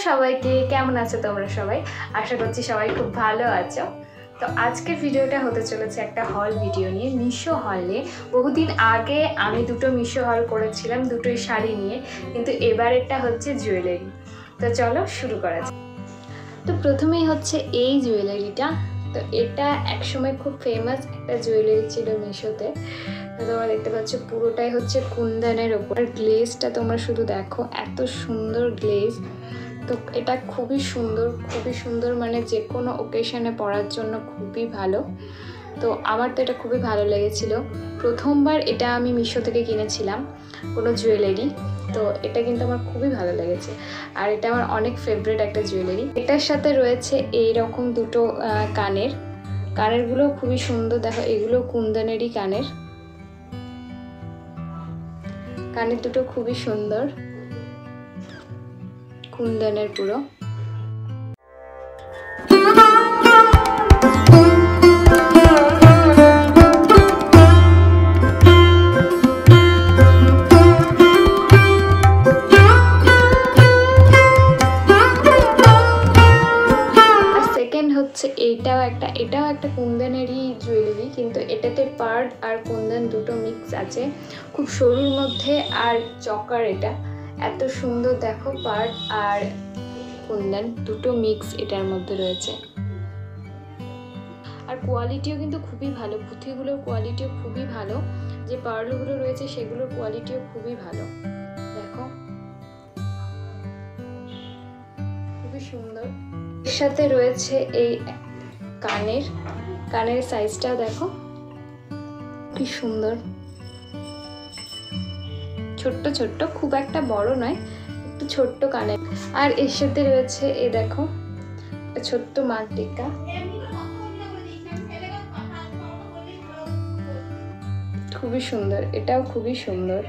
সবাইকে কেমন আছো তোমরা সবাই? আশা করছি সবাই খুব ভালো আছো। তো আজকের ভিডিওটা হতে চলেছে একটা হল ভিডিও নিয়ে, মিশো হলে। বহুদিন আগে আমি দুটো মিশো হল করেছিলাম, দুটোই শাড়ি নিয়ে, কিন্তু এবারেরটা হচ্ছে জুয়েলারি। তো চলো শুরু করা যাক। তো প্রথমেই হচ্ছে এই জুয়েলারিটা। তো এটা একসময় খুব ফেমাস একটা জুয়েলারি ছিল মিশোতে। তো তোমরা দেখতে পাচ্ছ পুরোটাই হচ্ছে কুন্দনের ওপর। গ্লেজটা তোমরা শুধু দেখো, এত সুন্দর গ্লেজ। তো এটা খুবই সুন্দর, মানে যে কোনো ওকেশনে পরার জন্য খুবই ভালো। তো আমার তো এটা খুবই ভালো লেগেছিল। প্রথমবার এটা আমি মিশো থেকে কিনেছিলাম কোনো জুয়েলারি। তো এটা কিন্তু আমার খুবই ভালো লেগেছে, আর এটা আমার অনেক ফেভারিট একটা জুয়েলারি। এটার সাথে রয়েছে এই রকম দুটো কানেরগুলো খুবই সুন্দর। দেখো, এগুলো কুন্দনেরই কানের দুটো খুবই সুন্দর, কুন্দনের পুরো। হচ্ছে এটাও একটা কুন্দনেরই জুয়েলারি, কিন্তু এটাতে পার্ল আর কুন্দন দুটো মিক্স আছে, খুব সরুর মধ্যে আর চকার। এটা এত সুন্দর, দেখো পার্ল আর কুন্দন দুটো মিক্স এটার মধ্যে রয়েছে। আর কোয়ালিটিও কিন্তু খুবই ভালো, পুঁথিগুলোর কোয়ালিটিও খুবই ভালো। যে পার্লগুলো রয়েছে সেগুলোর কোয়ালিটিও খুবই ভালো। দেখো খুবই সুন্দর। এর সাথে রয়েছে এই কানের সাইজটাও দেখো কি সুন্দর, ছোট্ট, খুব একটা বড় নয়, একটু ছোট্ট কানের। আর এর সাথে রয়েছে এই দেখো ছোট্ট মাটিকা, খুবই সুন্দর, এটাও খুবই সুন্দর।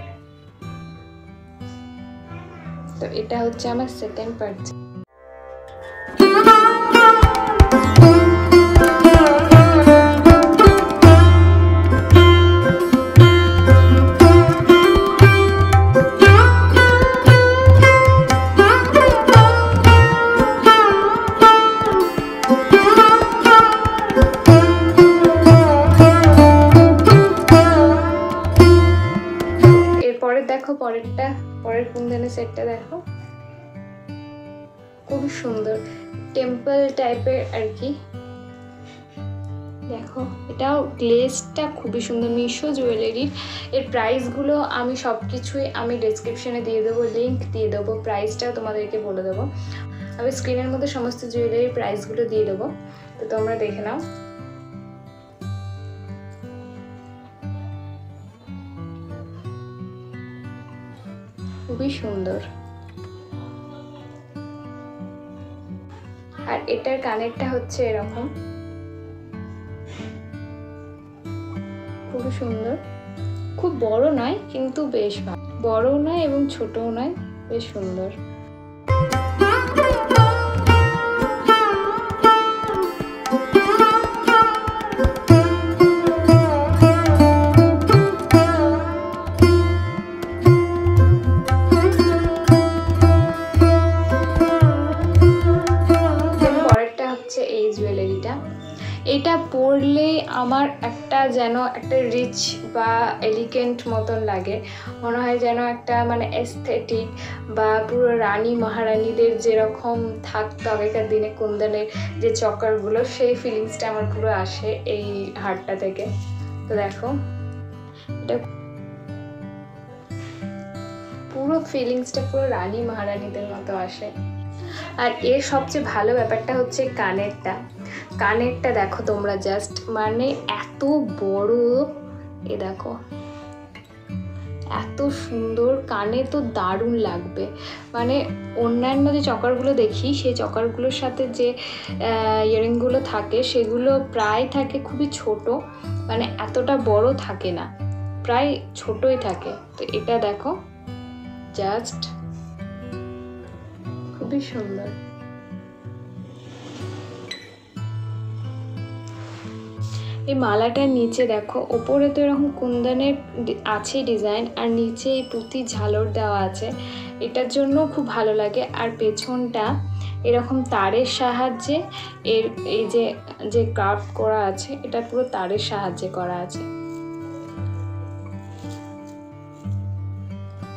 তো এটা হচ্ছে আমার সেকেন্ড পার্চেজ। দেখো পরের কুন্দনের সেটটা দেখো, খুবই সুন্দর, টেম্পল টাইপের আর কি। দেখো এটাও গ্লেজটা খুবই সুন্দর। মিশো জুয়েলারির এর প্রাইসগুলো আমি সব কিছুই ডেসক্রিপশনে দিয়ে দেবো, লিঙ্ক দিয়ে দেবো, প্রাইসটাও তোমাদেরকে বলে দেবো। আমি স্ক্রিনের মধ্যে সমস্ত জুয়েলারির প্রাইসগুলো দিয়ে দেবো, তো তোমরা দেখে নাও। খুবই সুন্দর। আর এটার কানেরটা হচ্ছে এরকম, খুবই সুন্দর, খুব বড় নয় কিন্তু বেশ ভালো, বড়ও নয় এবং ছোটও নয়, বেশ সুন্দর। এটা পরলে আমার যেন একটা রিচ বা এলিগেন্ট মতন লাগে, মনে হয় যেন একটা মানে এস্থেটিক, বা পুরো রানী মহারানীদের যেরকম থাকতো আগেকার দিনে কুন্দনের যে চকারগুলো, সেই ফিলিংসটা আমার পুরো আসে এই হারটা থেকে। তো দেখো এটা পুরো ফিলিংসটা পুরো রানী মহারানীদের মতো আসে। আর এর সবচেয়ে ভালো ব্যাপারটা হচ্ছে কানেরটা দেখো তোমরা, জাস্ট মানে এত বড়, এ দেখো এত সুন্দর, কানে তো দারুণ লাগবে। মানে অন্যান্য যে চকারগুলো দেখি সেই চকারগুলোর সাথে যে ইয়ারিংগুলো থাকে সেগুলো প্রায় থাকে খুবই ছোট, মানে এতটা বড় থাকে না, প্রায় ছোটই থাকে। তো এটা দেখো জাস্ট খুবই সুন্দর। এই মালাটার নিচে দেখো, ওপরে তো এরকম কুন্দনের আছে ডিজাইন, আর নিচে এই পুঁতি ঝালর দেওয়া আছে, এটার জন্য খুব ভালো লাগে। আর পেছনটা এরকম তারের সাহায্যে এই যে কার্ভ করা আছে, এটা পুরো তারের সাহায্যে করা আছে,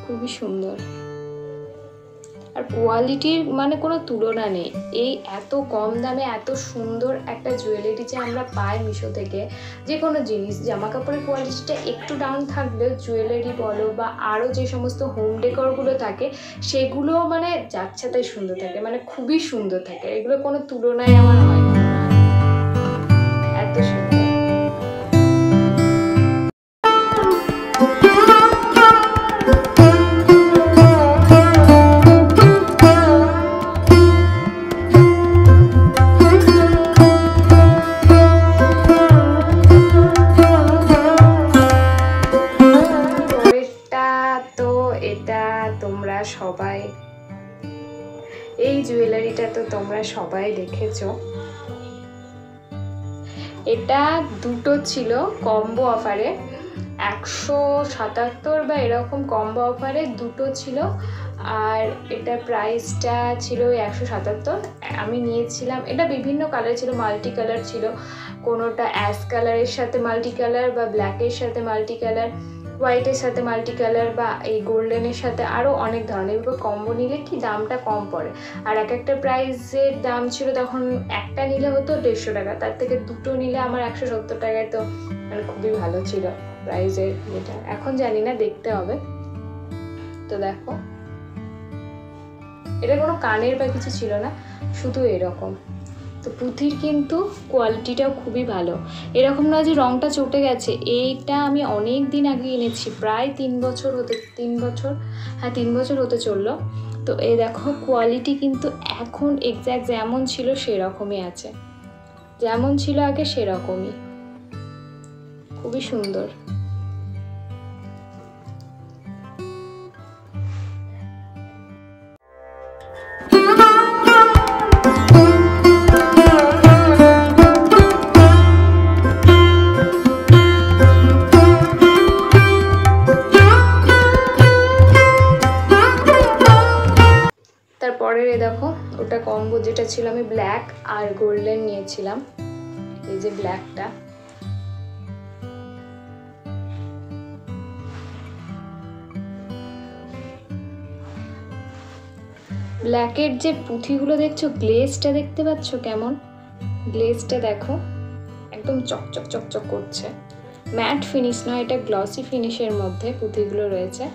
খুবই সুন্দর। আর কোয়ালিটির মানে কোনো তুলনা নেই। এই এত কম দামে এত সুন্দর একটা জুয়েলারি যে আমরা পাই মিশো থেকে, যে কোনো জিনিস, জামা কাপড়ের কোয়ালিটিটা একটু ডাউন থাকলেও জুয়েলারি বলো বা আরও যে সমস্ত হোম ডেকোরগুলো থাকে সেগুলো মানে যাচ্ছে তাই সুন্দর থাকে, মানে খুবই সুন্দর থাকে। এগুলো কোনো তুলনায় আমার হয় না, এত সুন্দর। সবাই এই জুয়েলারিটা তো তোমরা সবাই দেখেছো। এটা দুটো ছিল কম্বো অফারে, 177 বা এরকম কম্বো অফারে দুটো ছিল, আর এটা প্রাইসটা ছিল 177। আমি নিয়েছিলাম, এটা বিভিন্ন কালার ছিল, মাল্টি কালার ছিল, কোনোটা অ্যাশ কালারের সাথে মাল্টি কালার বা ব্ল্যাকের সাথে মাল্টি কালার, হোয়াইটের সাথে মাল্টি কালার বা এই গোল্ডেনের সাথে আরও অনেক ধরনের। এগুলো কম্বো নিলে কি দামটা কম পড়ে, আর এক একটা প্রাইসের দাম ছিল তখন একটা নিলে হতো 150 টাকা, তার থেকে দুটো নিলে আমার 170 টাকায়, তো মানে খুবই ভালো ছিল প্রাইসের যেটা। এখন জানি না, দেখতে হবে। তো দেখো এটা কোনো কানের বা কিছু ছিল না, শুধু এরকম। তো পুঁথির কিন্তু কোয়ালিটিটাও খুবই ভালো, এরকম না যে রঙটা চটে গেছে। এইটা আমি অনেক দিন আগে এনেছি, প্রায় 3 বছর হতে চললো। তো এই দেখো কোয়ালিটি কিন্তু এখন এক্স্যাক্ট যেমন ছিল সেরকমই আছে, যেমন ছিল আগে সেরকমই, খুবই সুন্দর। তারপরে দেখো ওটা কম্বো যেটা ছিল, আমি ব্ল্যাক আর গোল্ডেন নিয়েছিলাম, এই যে ব্ল্যাকটা। ব্ল্যাকের যে পুঁথিগুলো দেখছো, গ্লেজটা দেখতে পাচ্ছ কেমন, গ্লেজটা দেখো একদম চকচক চকচক করছে, ম্যাট ফিনিশ নয়, এটা গ্লসি ফিনিশের মধ্যে পুঁথিগুলো রয়েছে।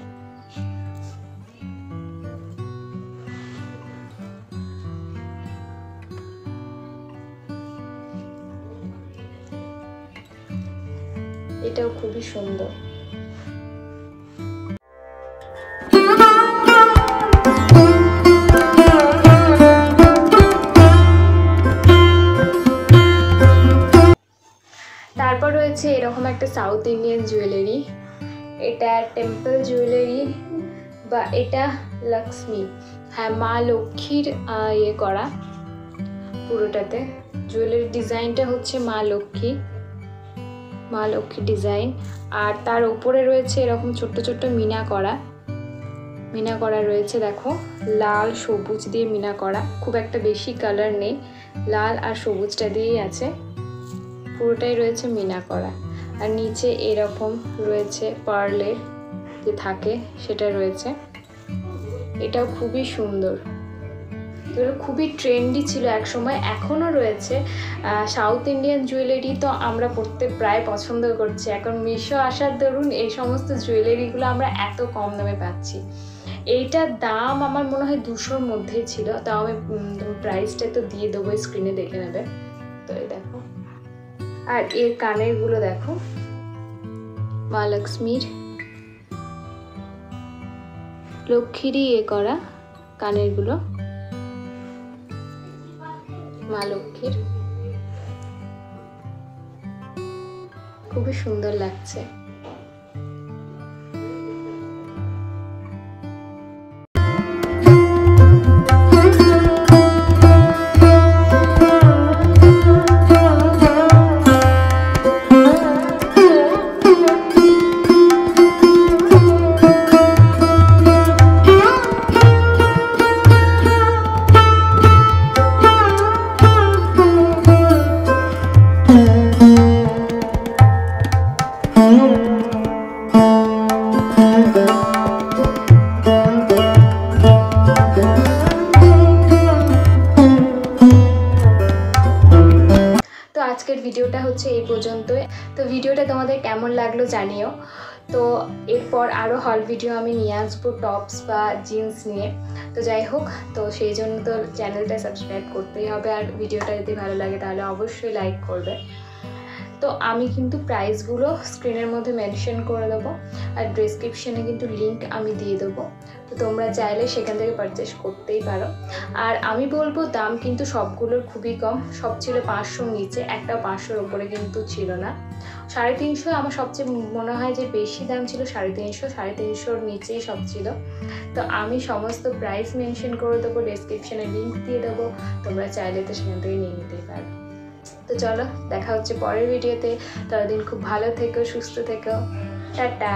এটাও খুবই সুন্দর। তারপর রয়েছে এরকম একটা সাউথ ইন্ডিয়ান জুয়েলারি, এটা টেম্পল জুয়েলারি বা এটা লক্ষ্মী, হ্যাঁ মা লক্ষ্মীর ইয়ে করা পুরোটাতে। জুয়েলারি ডিজাইনটা হচ্ছে মা লক্ষ্মী ডিজাইন, আর তার উপরে রয়েছে এরকম ছোট্ট ছোট্ট মিনা করা রয়েছে। দেখো লাল সবুজ দিয়ে মিনা করা, খুব একটা বেশি কালার নেই, লাল আর সবুজটা দিয়েই আছে, পুরোটাই রয়েছে মিনা করা। আর নিচে এরকম রয়েছে পার্লের যে থাকে সেটা রয়েছে, এটাও খুবই সুন্দর। এগুলো খুবই ট্রেন্ডি ছিল এক সময়, এখনও রয়েছে। সাউথ ইন্ডিয়ান জুয়েলারি তো আমরা পড়তে প্রায় পছন্দ করছি, এখন মিশো আসার দরুন এই সমস্ত জুয়েলারিগুলো আমরা এত কম দামে পাচ্ছি। এইটার দাম আমার মনে হয় 200-র মধ্যেই ছিল, তাও আমি প্রাইসটা তো দিয়ে দেবো, স্ক্রিনে দেখে নেবে। তো এই দেখো, আর এর কানেরগুলো দেখো মা লক্ষ্মীর, লক্ষ্মীরই করা কানেরগুলো, মা লক্ষ্মীর, খুবই সুন্দর লাগছে। আজকের ভিডিওটা হচ্ছে এই পর্যন্তই। তো ভিডিওটা তোমাদের কেমন লাগলো জানিও। তো এরপর আরও হল ভিডিও আমি নিয়ে আসবো টপস বা জিন্স নিয়ে। তো যাই হোক, তো সেই জন্য তো চ্যানেলটা সাবস্ক্রাইব করতেই হবে, আর ভিডিওটা যদি ভালো লাগে তাহলে অবশ্যই লাইক করবে। তো আমি কিন্তু প্রাইসগুলো স্ক্রিনের মধ্যে মেনশন করে দেবো, আর ডেসক্রিপশনে কিন্তু লিঙ্ক আমি দিয়ে দেবো। তো তোমরা চাইলে সেখান থেকে পারচেস করতেই পারো। আর আমি বলবো দাম কিন্তু সবগুলোর খুবই কম, সব ছিল 500 নিচে, একটা 500-র ওপরে কিন্তু ছিল না। 350 আমার সবচেয়ে মনে হয় যে বেশি দাম ছিল, 350-350-র নিচেই সব ছিল। তো আমি সমস্ত প্রাইস মেনশন করে দেবো, ডেসক্রিপশনে লিঙ্ক দিয়ে দেবো, তোমরা চাইলে তো সেখান থেকে নিয়ে নিতেই পারো। তো চলো, দেখা হচ্ছে পরের ভিডিওতে। ততদিন খুব ভালো থেকো, সুস্থ থেকো, টাটা।